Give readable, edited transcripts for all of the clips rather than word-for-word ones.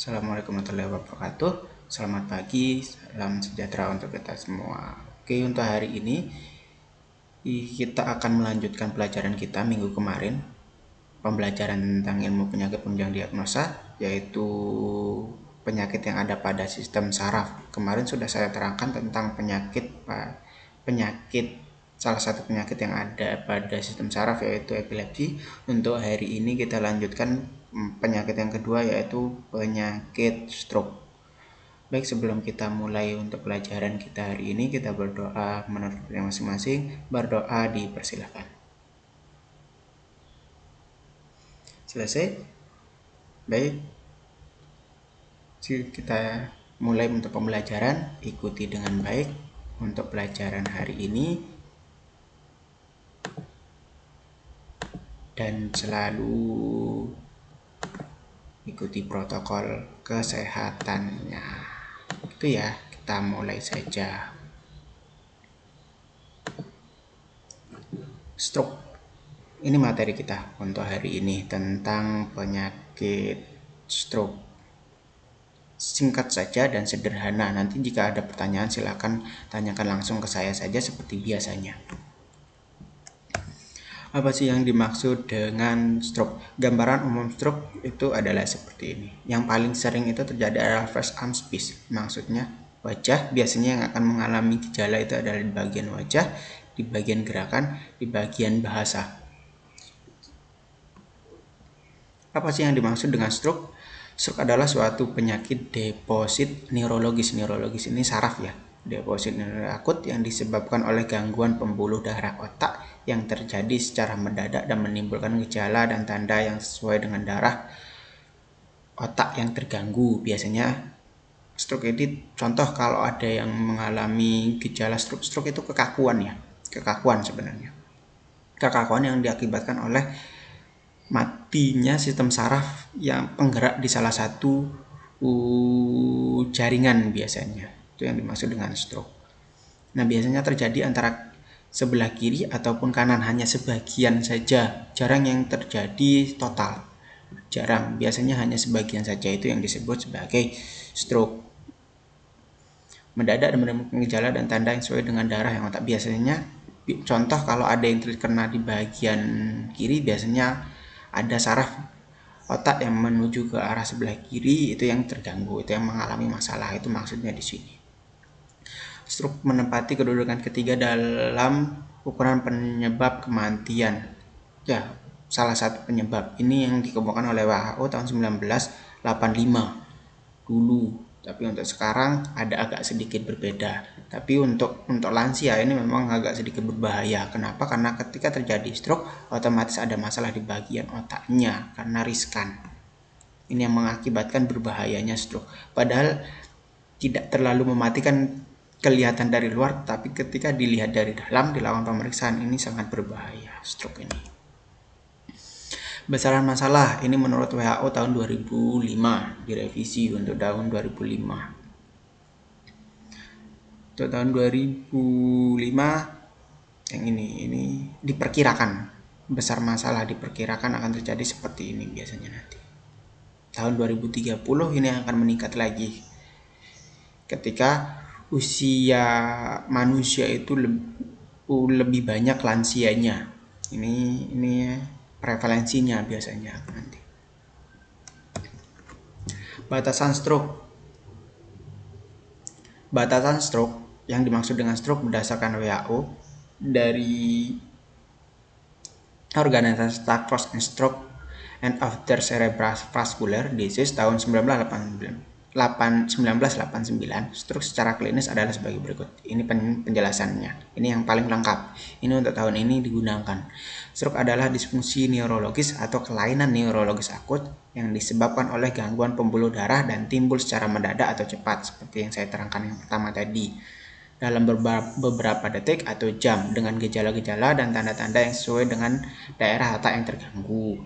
Assalamualaikum warahmatullahi wabarakatuh. Selamat pagi, salam sejahtera untuk kita semua. Oke, untuk hari ini kita akan melanjutkan pelajaran kita minggu kemarin. Pembelajaran tentang ilmu penyakit penunjang diagnosa, yaitu penyakit yang ada pada sistem saraf. Kemarin sudah saya terangkan tentang penyakit salah satu penyakit yang ada pada sistem saraf, yaitu epilepsi. Untuk hari ini kita lanjutkan penyakit yang kedua, yaitu penyakit stroke. Baik, sebelum kita mulai untuk pelajaran kita hari ini, kita berdoa menurut masing-masing. Berdoa dipersilakan. Selesai? Baik, kita mulai untuk pembelajaran. Ikuti dengan baik untuk pelajaran hari ini, dan selalu ikuti protokol kesehatannya. Itu ya, kita mulai saja. Stroke. Ini materi kita untuk hari ini tentang penyakit stroke. Singkat saja dan sederhana. Nanti jika ada pertanyaan silakan tanyakan langsung ke saya saja seperti biasanya. Apa sih yang dimaksud dengan stroke? Gambaran umum stroke itu adalah seperti ini. Yang paling sering itu terjadi adalah first arm speech. Maksudnya wajah. Biasanya yang akan mengalami gejala itu adalah di bagian wajah, di bagian gerakan, di bagian bahasa. Apa sih yang dimaksud dengan stroke? Stroke adalah suatu penyakit deposit neurologis. Neurologis ini saraf ya. Deposit neurologis akut yang disebabkan oleh gangguan pembuluh darah otak yang terjadi secara mendadak dan menimbulkan gejala dan tanda yang sesuai dengan darah otak yang terganggu. Biasanya stroke ini, contoh kalau ada yang mengalami gejala stroke itu kekakuan ya. Kekakuan sebenarnya. Kekakuan yang diakibatkan oleh matinya sistem saraf yang penggerak di salah satu jaringan biasanya. Itu yang dimaksud dengan stroke. Nah, biasanya terjadi antara sebelah kiri ataupun kanan, hanya sebagian saja. Jarang yang terjadi total. Jarang, biasanya hanya sebagian saja, itu yang disebut sebagai stroke. Mendadak dan menemukan gejala dan tanda yang sesuai dengan darah yang otak. Biasanya, contoh kalau ada yang terkena di bagian kiri, biasanya ada saraf otak yang menuju ke arah sebelah kiri itu yang terganggu, itu yang mengalami masalah, itu maksudnya di sini. Stroke menempati kedudukan ketiga dalam ukuran penyebab kematian. Ya, salah satu penyebab ini yang dikemukakan oleh WHO tahun 1985 dulu. Tapi untuk sekarang ada agak sedikit berbeda. Tapi untuk lansia ini memang agak sedikit berbahaya. Kenapa? Karena ketika terjadi stroke, otomatis ada masalah di bagian otaknya karena riskan. Ini yang mengakibatkan berbahayanya stroke. Padahal tidak terlalu mematikan kelihatan dari luar, tapi ketika dilihat dari dalam, dilakukan pemeriksaan, ini sangat berbahaya stroke ini. Besaran masalah ini menurut WHO tahun 2005 direvisi untuk tahun 2005. Untuk tahun 2005 yang ini diperkirakan besar masalah diperkirakan akan terjadi seperti ini biasanya nanti. Tahun 2030 ini akan meningkat lagi. Ketika usia manusia itu lebih banyak lansianya. Ini prevalensinya biasanya nanti. Batasan stroke. Batasan stroke yang dimaksud dengan stroke berdasarkan WHO dari Organisasi Task Force on Stroke and Other Cerebrovascular Disease tahun 1989. Stroke secara klinis adalah sebagai berikut. Ini penjelasannya. Ini yang paling lengkap. Ini untuk tahun ini digunakan. Stroke adalah disfungsi neurologis atau kelainan neurologis akut yang disebabkan oleh gangguan pembuluh darah dan timbul secara mendadak atau cepat, seperti yang saya terangkan yang pertama tadi, dalam beberapa detik atau jam dengan gejala-gejala dan tanda-tanda yang sesuai dengan daerah otak yang terganggu.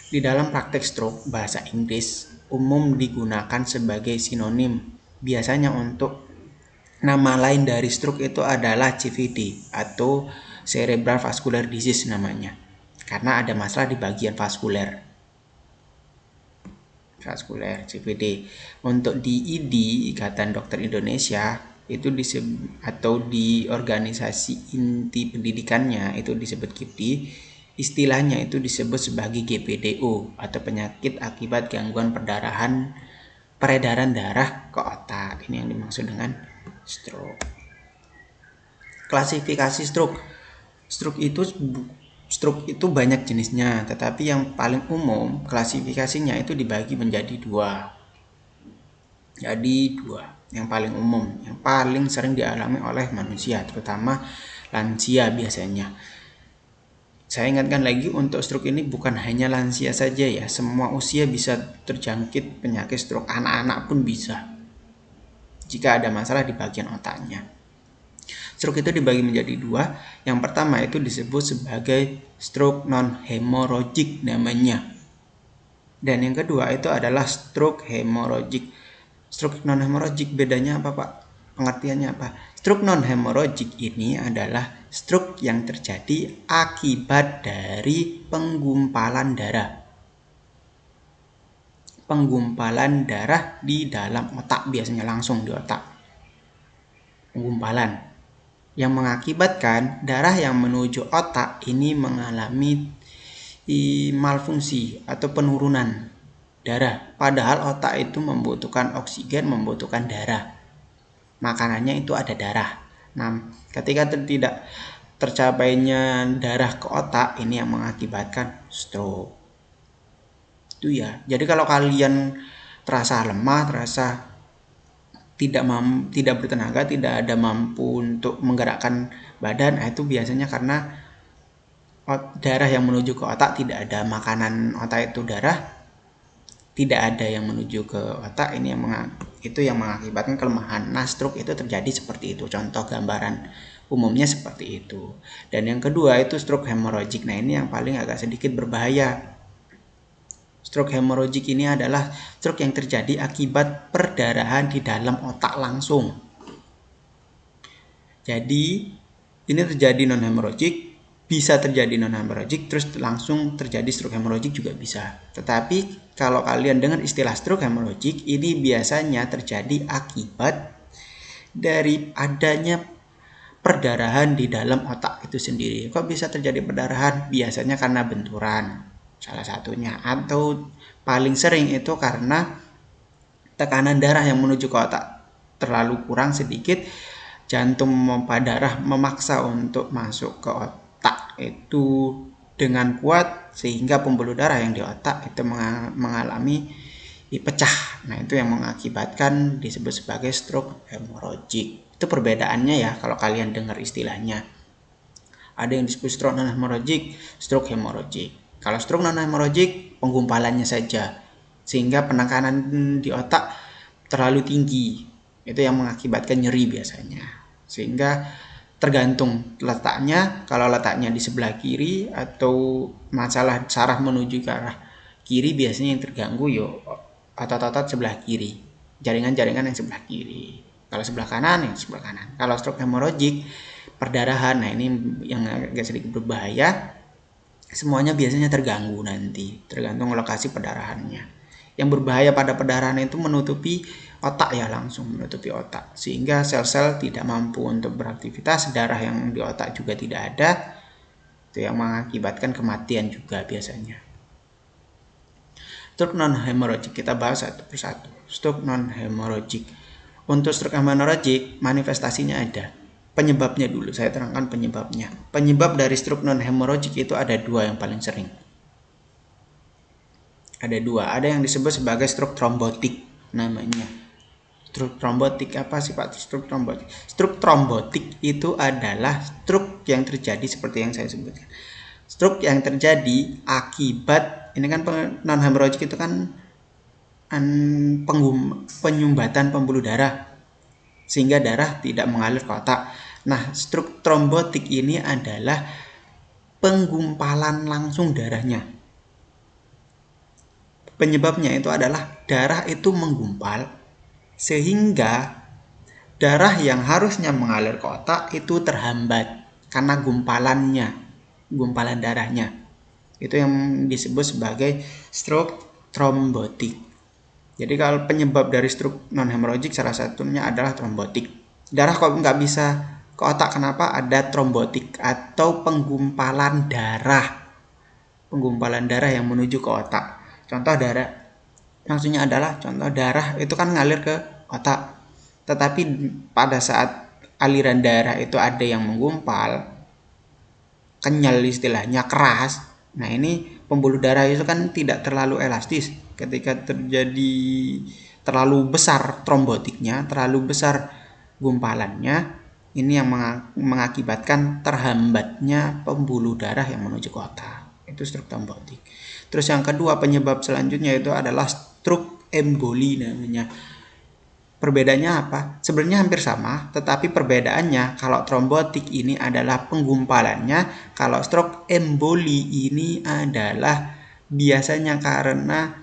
Di dalam praktek stroke, bahasa Inggris umum digunakan sebagai sinonim. Biasanya untuk nama lain dari stroke itu adalah CVD atau Cerebral Vascular Disease namanya, karena ada masalah di bagian vaskuler. vaskuler CVD. Untuk di ID, Ikatan Dokter Indonesia, itu atau di organisasi inti pendidikannya itu disebut KIPDI, istilahnya itu disebut sebagai GPDO atau penyakit akibat gangguan peredaran darah ke otak. Ini yang dimaksud dengan stroke. Klasifikasi stroke. Stroke itu banyak jenisnya, tetapi yang paling umum klasifikasinya itu dibagi menjadi dua. Jadi dua, yang paling umum, yang paling sering dialami oleh manusia, terutama lansia biasanya. Saya ingatkan lagi, untuk stroke ini bukan hanya lansia saja ya, semua usia bisa terjangkit penyakit stroke, anak-anak pun bisa jika ada masalah di bagian otaknya. Stroke itu dibagi menjadi dua. Yang pertama itu disebut sebagai stroke non-hemorrhagic namanya. Dan yang kedua itu adalah stroke hemorrhagic. Stroke non-hemorrhagic bedanya apa Pak? Pengertiannya apa? Stroke non-hemorrhagic ini adalah stroke yang terjadi akibat dari penggumpalan darah. Penggumpalan darah di dalam otak, biasanya langsung di otak. Penggumpalan yang mengakibatkan darah yang menuju otak ini mengalami malfungsi atau penurunan darah. Padahal otak itu membutuhkan oksigen, membutuhkan darah. Makanannya itu ada darah. Nah, ketika tidak tercapainya darah ke otak, ini yang mengakibatkan stroke. Itu ya. Jadi kalau kalian terasa lemah, terasa tidak bertenaga, tidak ada mampu untuk menggerakkan badan, itu biasanya karena darah yang menuju ke otak tidak ada, makanan otak itu darah tidak ada yang menuju ke otak, ini yang mengakibatkan kelemahan. Nah, stroke itu terjadi seperti itu, contoh gambaran umumnya seperti itu. Dan yang kedua itu stroke hemorrhagic. Nah, ini yang paling agak sedikit berbahaya. Stroke hemorrhagic ini adalah stroke yang terjadi akibat perdarahan di dalam otak langsung. Jadi ini terjadi non-hemorrhagic, bisa terjadi non-hemorrhagic, terus langsung terjadi stroke hemorrhagic juga bisa. Tetapi kalau kalian dengar istilah stroke hemorrhagic, ini biasanya terjadi akibat dari adanya perdarahan di dalam otak itu sendiri. Kok bisa terjadi perdarahan? Biasanya karena benturan, salah satunya, atau paling sering itu karena tekanan darah yang menuju ke otak terlalu kurang sedikit, jantung memompa darah memaksa untuk masuk ke otak itu dengan kuat sehingga pembuluh darah yang di otak itu mengalami pecah. Nah, itu yang mengakibatkan disebut sebagai stroke hemorrhagic. Itu perbedaannya ya kalau kalian dengar istilahnya. Ada yang disebut stroke non-hemorrhagic, stroke hemorrhagic. Kalau stroke non-hemorrhagic, penggumpalannya saja sehingga penekanan di otak terlalu tinggi. Itu yang mengakibatkan nyeri biasanya. Sehingga tergantung letaknya, kalau letaknya di sebelah kiri atau masalah saraf menuju ke arah kiri, biasanya yang terganggu otot-otot sebelah kiri, jaringan-jaringan yang sebelah kiri. Kalau sebelah kanan, yang sebelah kanan. Kalau stroke hemorrhagic, perdarahan, nah ini yang agak sedikit berbahaya. Semuanya biasanya terganggu nanti, tergantung lokasi perdarahannya. Yang berbahaya pada perdarahan itu menutupi otak ya, langsung menutupi otak. Sehingga sel-sel tidak mampu untuk beraktivitas, darah yang di otak juga tidak ada. Itu yang mengakibatkan kematian juga biasanya. Stroke non-hemorrhagic, kita bahas satu persatu. Stroke non-hemorrhagic. Untuk stroke hemorrhagic, manifestasinya ada. Penyebabnya dulu, saya terangkan penyebabnya. Penyebab dari stroke non-hemorrhagic itu ada dua yang paling sering. Ada dua, ada yang disebut sebagai stroke trombotik namanya. Stroke trombotik apa sih Pak? Stroke trombotik. Stroke trombotik itu adalah stroke yang terjadi seperti yang saya sebutkan. Stroke yang terjadi akibat, ini kan non-hemorrhagic itu kan penyumbatan pembuluh darah sehingga darah tidak mengalir ke otak. Nah, stroke trombotik ini adalah penggumpalan langsung darahnya. Penyebabnya itu adalah darah itu menggumpal sehingga darah yang harusnya mengalir ke otak itu terhambat karena gumpalan darahnya. Itu yang disebut sebagai stroke trombotik. Jadi kalau penyebab dari stroke non-hemorrhagic salah satunya adalah trombotik. Darah kok nggak bisa ke otak, kenapa? Ada trombotik atau penggumpalan darah. Penggumpalan darah yang menuju ke otak. Contoh darah, maksudnya adalah contoh darah itu kan ngalir ke otak. Tetapi pada saat aliran darah itu ada yang menggumpal, kenyal istilahnya, keras. Nah ini pembuluh darah itu kan tidak terlalu elastis. Ketika terjadi terlalu besar trombotiknya, terlalu besar gumpalannya, ini yang mengakibatkan terhambatnya pembuluh darah yang menuju ke otak. Itu stroke trombotik. Terus yang kedua penyebab selanjutnya itu adalah stroke emboli namanya. Perbedaannya apa? Sebenarnya hampir sama, tetapi perbedaannya kalau trombotik ini adalah penggumpalannya, kalau stroke emboli ini adalah biasanya karena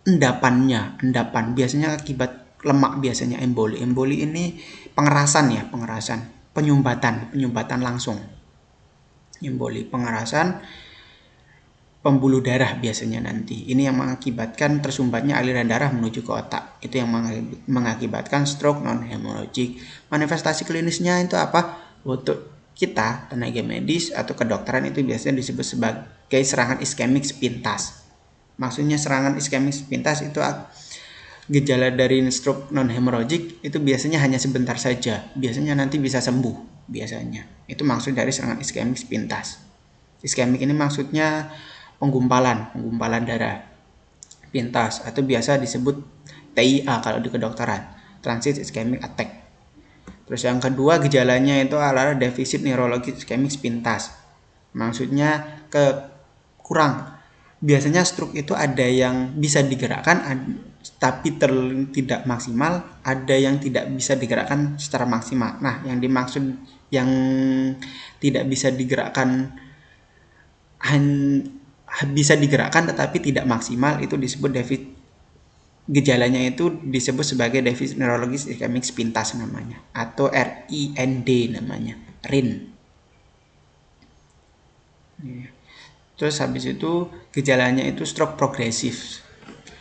endapan biasanya akibat lemak, biasanya emboli. Emboli ini pengerasan, penyumbatan langsung. Emboli pengerasan pembuluh darah biasanya nanti. Ini yang mengakibatkan tersumbatnya aliran darah menuju ke otak. Itu yang mengakibatkan stroke non-hemorrhagic. Manifestasi klinisnya itu apa? Untuk kita, tenaga medis atau kedokteran, itu biasanya disebut sebagai serangan iskemik sepintas. Maksudnya serangan iskemik sepintas itu gejala dari stroke non-hemorrhagic itu biasanya hanya sebentar saja. Biasanya nanti bisa sembuh biasanya. Itu maksud dari serangan iskemik sepintas. Iskemik ini maksudnya penggumpalan darah pintas atau biasa disebut TIA kalau di kedokteran, transit ischemic attack. Terus yang kedua gejalanya itu adalah defisit neurologis ischemic sepintas. Maksudnya kurang. Biasanya stroke itu ada yang bisa digerakkan tapi tidak maksimal, ada yang tidak bisa digerakkan secara maksimal. Nah, yang dimaksud yang tidak bisa digerakkan bisa digerakkan tetapi tidak maksimal itu disebut defisit. Gejalanya itu disebut sebagai defisit neurologis ischemic sepintas namanya, atau RIND namanya, RIN. Terus habis itu gejalanya itu stroke progresif,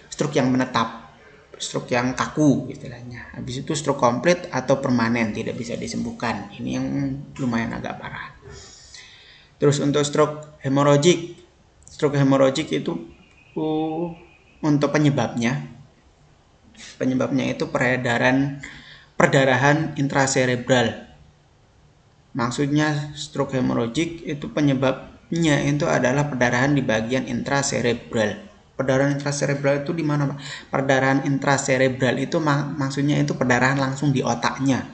stroke yang menetap, stroke yang kaku istilahnya. Habis itu stroke komplit atau permanen, tidak bisa disembuhkan. Ini yang lumayan agak parah. Terus untuk stroke hemorrhagic itu untuk penyebabnya itu perdarahan intracerebral. Maksudnya stroke hemorrhagic itu penyebabnya itu adalah perdarahan di bagian intracerebral. Perdarahan intracerebral itu di mana, Pak? Perdarahan intracerebral itu maksudnya itu perdarahan langsung di otaknya.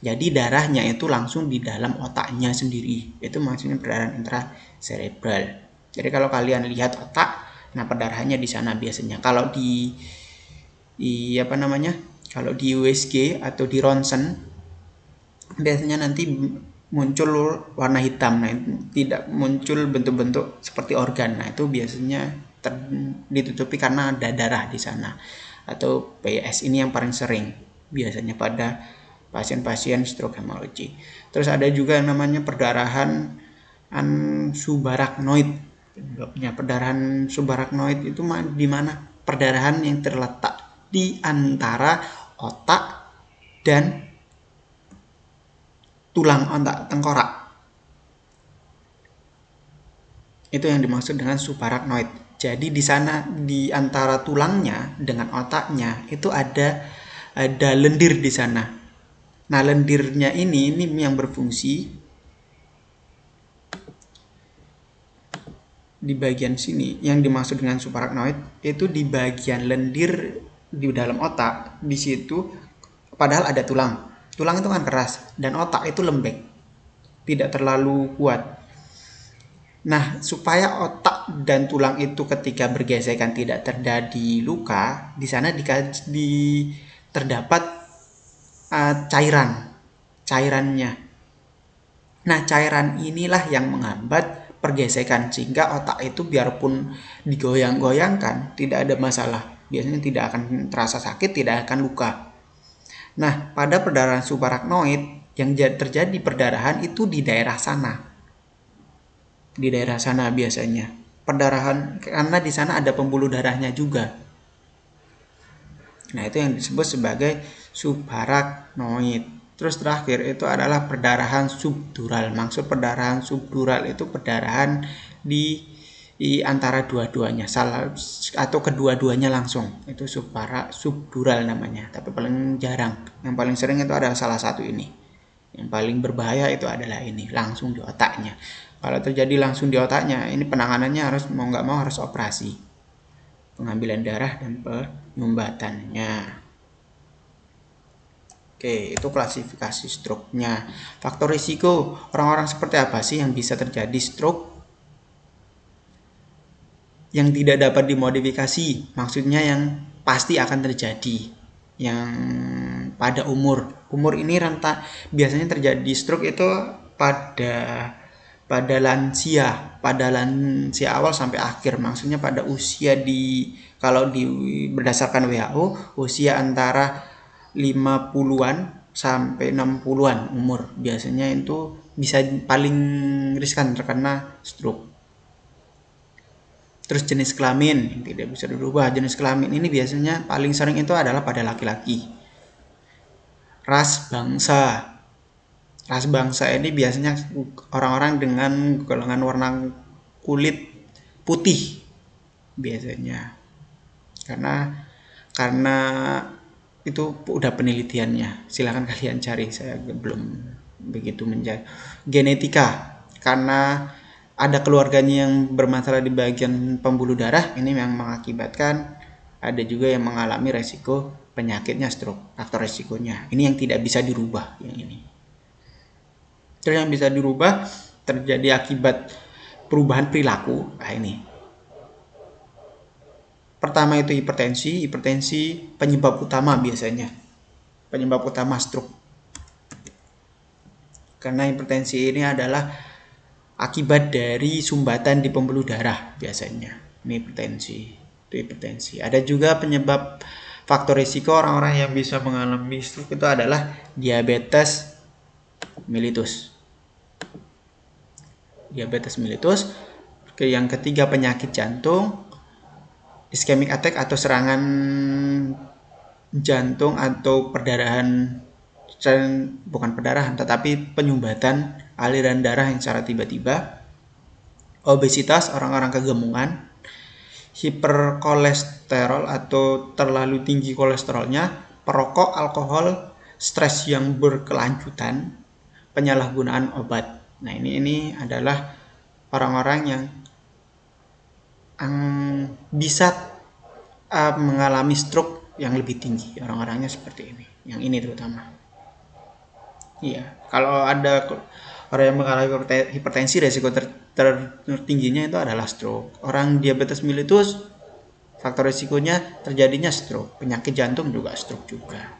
Jadi darahnya itu langsung di dalam otaknya sendiri. Itu maksudnya perdarahan intracerebral. Jadi kalau kalian lihat otak, nah perdarahannya di sana biasanya. Kalau kalau di USG atau di ronsen biasanya nanti muncul warna hitam. Nah, tidak muncul bentuk-bentuk seperti organ. Nah, itu biasanya ditutupi karena ada darah di sana. Atau PIS ini yang paling sering biasanya pada pasien-pasien stroke hemorrhagic. Terus ada juga yang namanya perdarahan subarachnoid. Perdarahan subarachnoid itu di mana? Perdarahan yang terletak di antara otak dan tulang otak tengkorak. Itu yang dimaksud dengan subarachnoid. Jadi di sana di antara tulangnya dengan otaknya itu ada lendir di sana. Nah, lendirnya ini yang berfungsi di bagian sini. Yang dimaksud dengan subarachnoid itu di bagian lendir di dalam otak. Di situ padahal ada tulang. Tulang itu kan keras dan otak itu lembek, tidak terlalu kuat. Nah, supaya otak dan tulang itu ketika bergesekan tidak terjadi luka, di sana terdapat cairannya. Nah, cairan inilah yang menghambat pergesekan sehingga otak itu biarpun digoyang-goyangkan tidak ada masalah. Biasanya tidak akan terasa sakit, tidak akan luka. Nah, pada perdarahan subarachnoid yang terjadi perdarahan itu di daerah sana. Di daerah sana biasanya perdarahan karena di sana ada pembuluh darahnya juga. Nah, itu yang disebut sebagai subarachnoid. Terus terakhir itu adalah perdarahan subdural. Maksud perdarahan subdural itu perdarahan di antara dua-duanya, salah atau kedua-duanya langsung. Itu subdural namanya. Tapi paling jarang. Yang paling sering itu adalah salah satu ini. Yang paling berbahaya itu adalah ini, langsung di otaknya. Kalau terjadi langsung di otaknya, ini penanganannya harus mau nggak mau harus operasi. Pengambilan darah dan penyumbatannya. Oke, itu klasifikasi stroke-nya. Faktor risiko, orang-orang seperti apa sih yang bisa terjadi stroke? Yang tidak dapat dimodifikasi, maksudnya yang pasti akan terjadi. Yang pada umur ini biasanya terjadi stroke itu pada lansia awal sampai akhir. Maksudnya pada usia kalau berdasarkan WHO usia antara 50-an sampai 60-an umur biasanya itu bisa paling riskan terkena stroke. Terus jenis kelamin yang tidak bisa dirubah. Jenis kelamin ini biasanya paling sering itu adalah pada laki-laki. Ras bangsa ini biasanya orang-orang dengan golongan warna kulit putih biasanya. Karena itu udah penelitiannya. Silakan kalian cari, saya belum begitu menjaga. Genetika, karena ada keluarganya yang bermasalah di bagian pembuluh darah, ini yang mengakibatkan ada juga yang mengalami resiko penyakitnya stroke, faktor resikonya. Ini yang tidak bisa dirubah, yang ini. Terus yang bisa dirubah terjadi akibat perubahan perilaku. Nah, ini. Pertama itu hipertensi penyebab utama biasanya. Penyebab utama stroke. Karena hipertensi ini adalah akibat dari sumbatan di pembuluh darah biasanya. Ini hipertensi. Ada juga penyebab faktor risiko orang-orang yang bisa mengalami stroke itu adalah diabetes mellitus. Yang ketiga penyakit jantung, ischemic attack atau serangan jantung atau bukan perdarahan tetapi penyumbatan aliran darah yang secara tiba-tiba. Obesitas, orang-orang kegemukan. Hiperkolesterol atau terlalu tinggi kolesterolnya. Perokok, alkohol, stres yang berkelanjutan, penyalahgunaan obat. Nah, ini adalah orang-orang yang bisa mengalami stroke yang lebih tinggi. Orang-orangnya seperti ini. Yang ini terutama. Iya, kalau ada orang yang mengalami hipertensi, resiko tertingginya itu adalah stroke. Orang diabetes mellitus, faktor resikonya terjadinya stroke. Penyakit jantung juga stroke juga.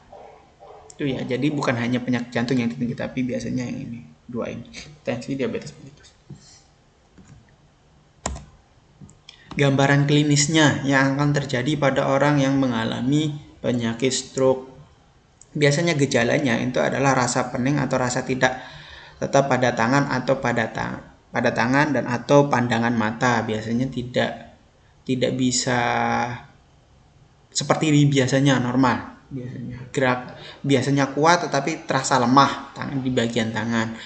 Itu ya, jadi bukan hanya penyakit jantung yang tinggi, tapi biasanya yang ini, dua ini, hipertensi, diabetes mellitus. Gambaran klinisnya yang akan terjadi pada orang yang mengalami penyakit stroke. Biasanya gejalanya itu adalah rasa pening atau rasa tidak tetap pada tangan atau pada tangan dan atau pandangan mata. Biasanya tidak bisa seperti biasanya normal. Gerak biasanya kuat tetapi terasa lemah di bagian tangan.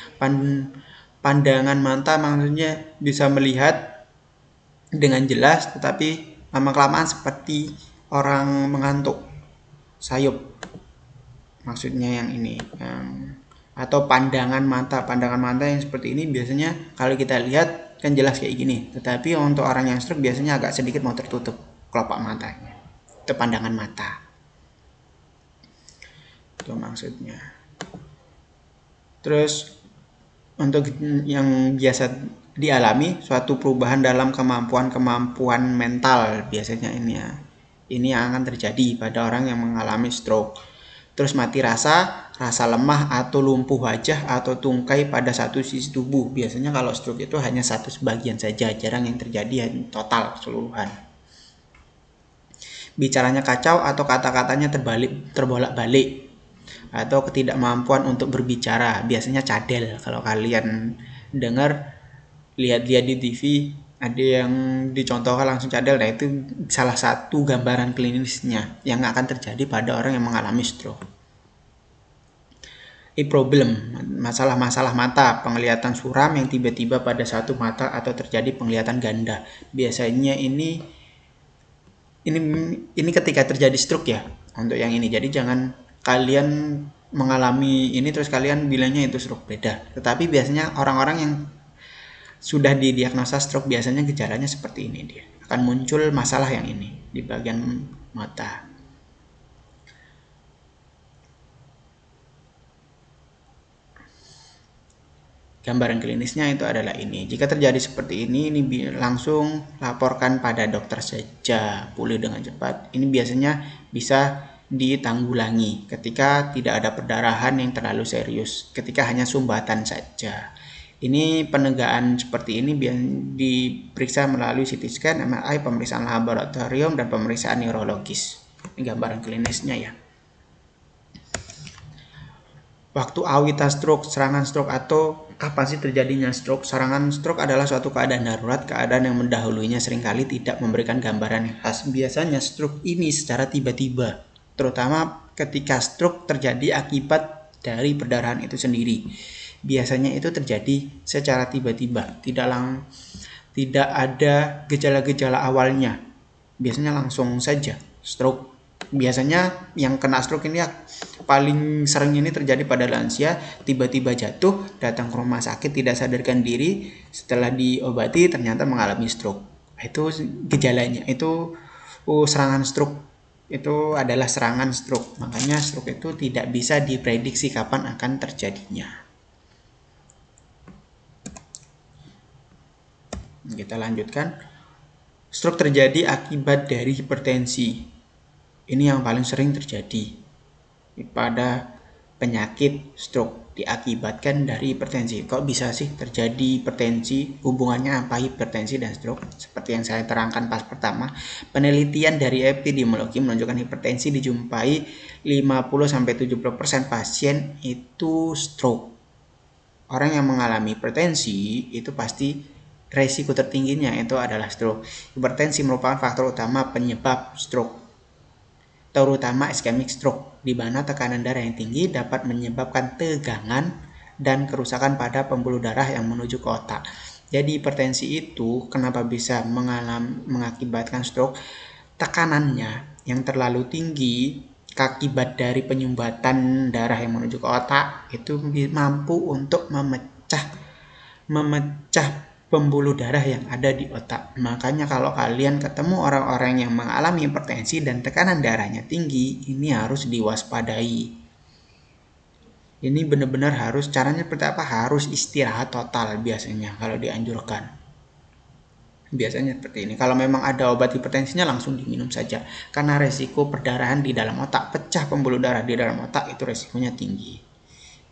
Pandangan mata maksudnya bisa melihat dengan jelas tetapi lama-kelamaan seperti orang mengantuk, sayup. Maksudnya yang ini, atau pandangan mata yang seperti ini biasanya kalau kita lihat kan jelas kayak gini, tetapi untuk orang yang stroke biasanya agak sedikit mau tertutup kelopak matanya. Itu pandangan mata. Itu maksudnya. Terus untuk yang biasa dialami suatu perubahan dalam kemampuan mental biasanya ini ya. Ini yang akan terjadi pada orang yang mengalami stroke. Terus mati rasa lemah atau lumpuh wajah atau tungkai pada satu sisi tubuh. Biasanya kalau stroke itu hanya satu sebagian saja, jarang yang terjadi total keseluruhan. Bicaranya kacau atau kata-katanya terbolak-balik atau ketidakmampuan untuk berbicara. Biasanya cadel. Kalau kalian dengar, lihat-lihat di TV, Ada yang dicontohkan langsung cadel, nah itu salah satu gambaran klinisnya yang akan terjadi pada orang yang mengalami stroke. Problem, masalah-masalah mata, penglihatan suram yang tiba-tiba pada satu mata atau terjadi penglihatan ganda. Biasanya ini ketika terjadi stroke ya, untuk yang ini. Jadi jangan kalian mengalami ini terus kalian bilangnya itu stroke, beda. Tetapi biasanya orang-orang yang sudah didiagnosa stroke biasanya gejalanya seperti ini, dia akan muncul masalah yang ini di bagian mata. Gambaran klinisnya itu adalah ini. Jika terjadi seperti ini langsung laporkan pada dokter saja, pulih dengan cepat. Ini biasanya bisa ditanggulangi ketika tidak ada perdarahan yang terlalu serius, ketika hanya sumbatan saja. Ini penegaan seperti ini diperiksa melalui CT scan, MRI, pemeriksaan laboratorium, dan pemeriksaan neurologis. Ini gambaran klinisnya ya. Waktu awitan stroke, serangan stroke, atau kapan sih terjadinya stroke? Serangan stroke adalah suatu keadaan darurat, keadaan yang mendahulunya seringkali tidak memberikan gambaran yang khas. Biasanya stroke ini secara tiba-tiba, terutama ketika stroke terjadi akibat dari perdarahan itu sendiri. Biasanya itu terjadi secara tiba-tiba, tidak ada gejala-gejala awalnya. Biasanya langsung saja stroke. Biasanya yang kena stroke ini paling sering ini terjadi pada lansia, tiba-tiba jatuh, datang ke rumah sakit tidak sadarkan diri, setelah diobati ternyata mengalami stroke. Itu gejalanya, itu serangan stroke. Itu adalah serangan stroke. Makanya stroke itu tidak bisa diprediksi kapan akan terjadinya. Kita lanjutkan. Stroke terjadi akibat dari hipertensi. Ini yang paling sering terjadi pada penyakit stroke, diakibatkan dari hipertensi. Kok bisa sih terjadi hipertensi? Hubungannya apa hipertensi dan stroke? Seperti yang saya terangkan pas pertama, penelitian dari epidemiologi menunjukkan hipertensi dijumpai 50-70% pasien itu stroke. Orang yang mengalami hipertensi itu pasti resiko tertingginya itu adalah stroke. Hipertensi merupakan faktor utama penyebab stroke, terutama ischemic stroke, di mana tekanan darah yang tinggi dapat menyebabkan tegangan dan kerusakan pada pembuluh darah yang menuju ke otak. Jadi hipertensi itu kenapa bisa mengakibatkan stroke? Tekanannya yang terlalu tinggi akibat dari penyumbatan darah yang menuju ke otak itu mampu untuk memecah pembuluh darah yang ada di otak. Makanya kalau kalian ketemu orang-orang yang mengalami hipertensi dan tekanan darahnya tinggi, ini harus diwaspadai. Ini benar-benar harus, caranya seperti apa? Harus istirahat total biasanya kalau dianjurkan. Biasanya seperti ini. Kalau memang ada obat hipertensinya langsung diminum saja. Karena resiko perdarahan di dalam otak, pecah pembuluh darah di dalam otak itu resikonya tinggi.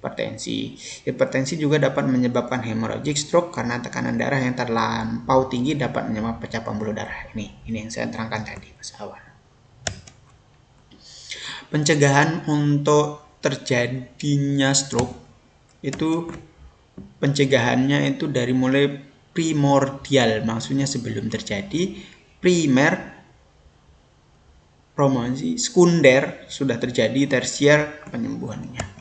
Hipertensi juga dapat menyebabkan hemorrhagic stroke karena tekanan darah yang terlampau tinggi dapat menyebabkan pecah pembuluh darah. Ini yang saya terangkan tadi pas awal. Pencegahan untuk terjadinya stroke itu pencegahannya itu dari mulai primordial, maksudnya sebelum terjadi, primer, promosi, sekunder sudah terjadi, tersier penyembuhannya.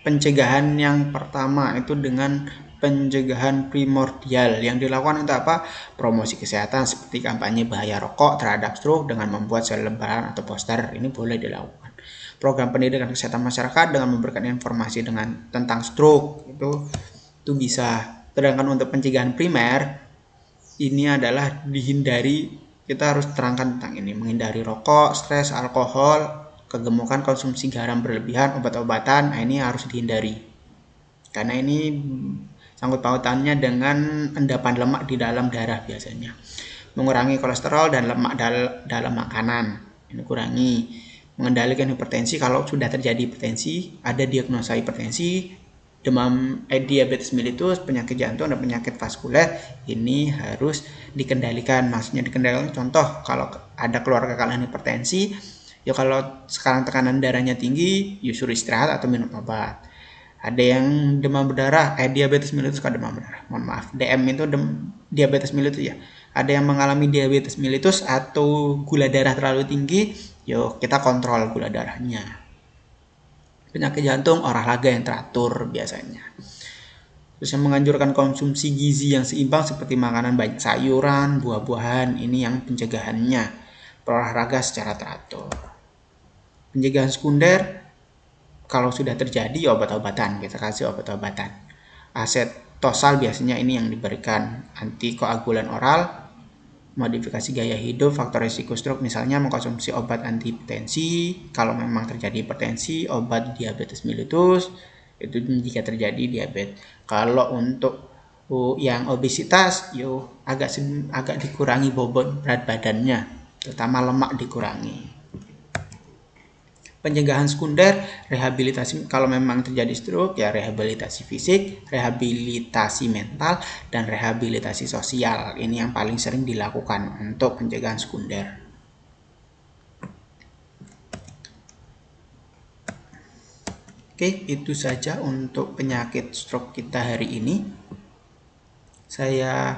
Pencegahan yang pertama itu dengan pencegahan primordial. Yang dilakukan untuk apa? Promosi kesehatan seperti kampanye bahaya rokok terhadap stroke dengan membuat selebaran atau poster. Ini boleh dilakukan. Program pendidikan kesehatan masyarakat dengan memberikan informasi tentang stroke itu bisa. Sedangkan untuk pencegahan primer ini adalah dihindari, kita harus terangkan tentang ini, menghindari rokok, stres, alkohol, kegemukan, konsumsi garam berlebihan, obat-obatan, ini harus dihindari. Karena ini sangkut pautannya dengan endapan lemak di dalam darah biasanya. Mengurangi kolesterol dan lemak dalam makanan, ini kurangi. Mengendalikan hipertensi, kalau sudah terjadi hipertensi, ada diagnosa hipertensi, demam, diabetes mellitus, penyakit jantung, dan penyakit vaskuler, ini harus dikendalikan. Maksudnya dikendalikan, contoh kalau ada keluarga kalian hipertensi, ya kalau sekarang tekanan darahnya tinggi, ya suruh istirahat atau minum obat. Ada yang demam berdarah, diabetes mellitus, kok demam berdarah, mohon maaf, DM itu diabetes mellitus ya. Ada yang mengalami diabetes mellitus atau gula darah terlalu tinggi, yuk kita kontrol gula darahnya. Penyakit jantung, olahraga yang teratur biasanya. Terus yang menganjurkan konsumsi gizi yang seimbang seperti makanan banyak sayuran, buah-buahan, ini yang pencegahannya. Berolahraga secara teratur. Pencegahan sekunder, kalau sudah terjadi obat-obatan, kita kasih obat-obatan. Asetosal biasanya ini yang diberikan, antikoagulan oral, modifikasi gaya hidup, faktor risiko stroke, misalnya mengkonsumsi obat antihipertensi kalau memang terjadi hipertensi, obat diabetes mellitus itu jika terjadi diabetes. Kalau untuk yang obesitas, yuk agak dikurangi bobot berat badannya, terutama lemak dikurangi. Pencegahan sekunder, rehabilitasi kalau memang terjadi stroke, ya rehabilitasi fisik, rehabilitasi mental, dan rehabilitasi sosial. Ini yang paling sering dilakukan untuk pencegahan sekunder. Oke, itu saja untuk penyakit stroke kita hari ini. Saya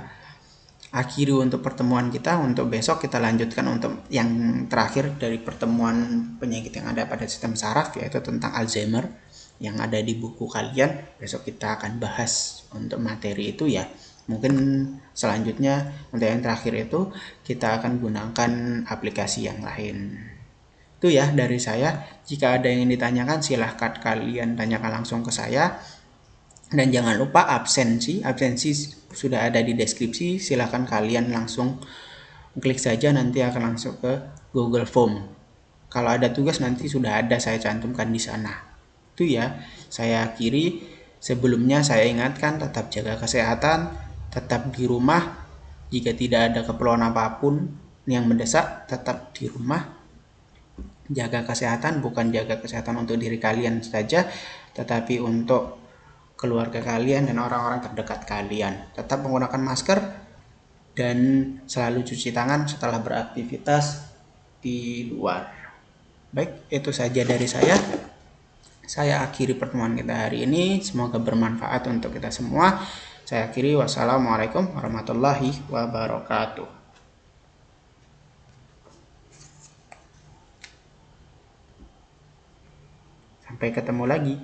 akhiri untuk pertemuan kita. Untuk besok kita lanjutkan untuk yang terakhir dari pertemuan penyakit yang ada pada sistem saraf, yaitu tentang Alzheimer yang ada di buku kalian. Besok kita akan bahas untuk materi itu ya. Mungkin selanjutnya untuk yang terakhir itu kita akan gunakan aplikasi yang lain. Itu ya dari saya. Jika ada yang ingin ditanyakan, silahkan kalian tanyakan langsung ke saya. Dan jangan lupa absensi sudah ada di deskripsi, silahkan kalian langsung klik saja, nanti akan langsung ke Google Form. Kalau ada tugas nanti sudah ada saya cantumkan di sana. Itu ya, saya akhiri. Sebelumnya saya ingatkan, tetap jaga kesehatan, tetap di rumah. Jika tidak ada keperluan apapun yang mendesak, tetap di rumah. Jaga kesehatan, bukan jaga kesehatan untuk diri kalian saja, tetapi untuk keluarga kalian dan orang-orang terdekat kalian. Tetap menggunakan masker dan selalu cuci tangan setelah beraktivitas di luar. Baik, itu saja dari saya. Saya akhiri pertemuan kita hari ini. Semoga bermanfaat untuk kita semua. Saya akhiri. Wassalamualaikum warahmatullahi wabarakatuh. Sampai ketemu lagi.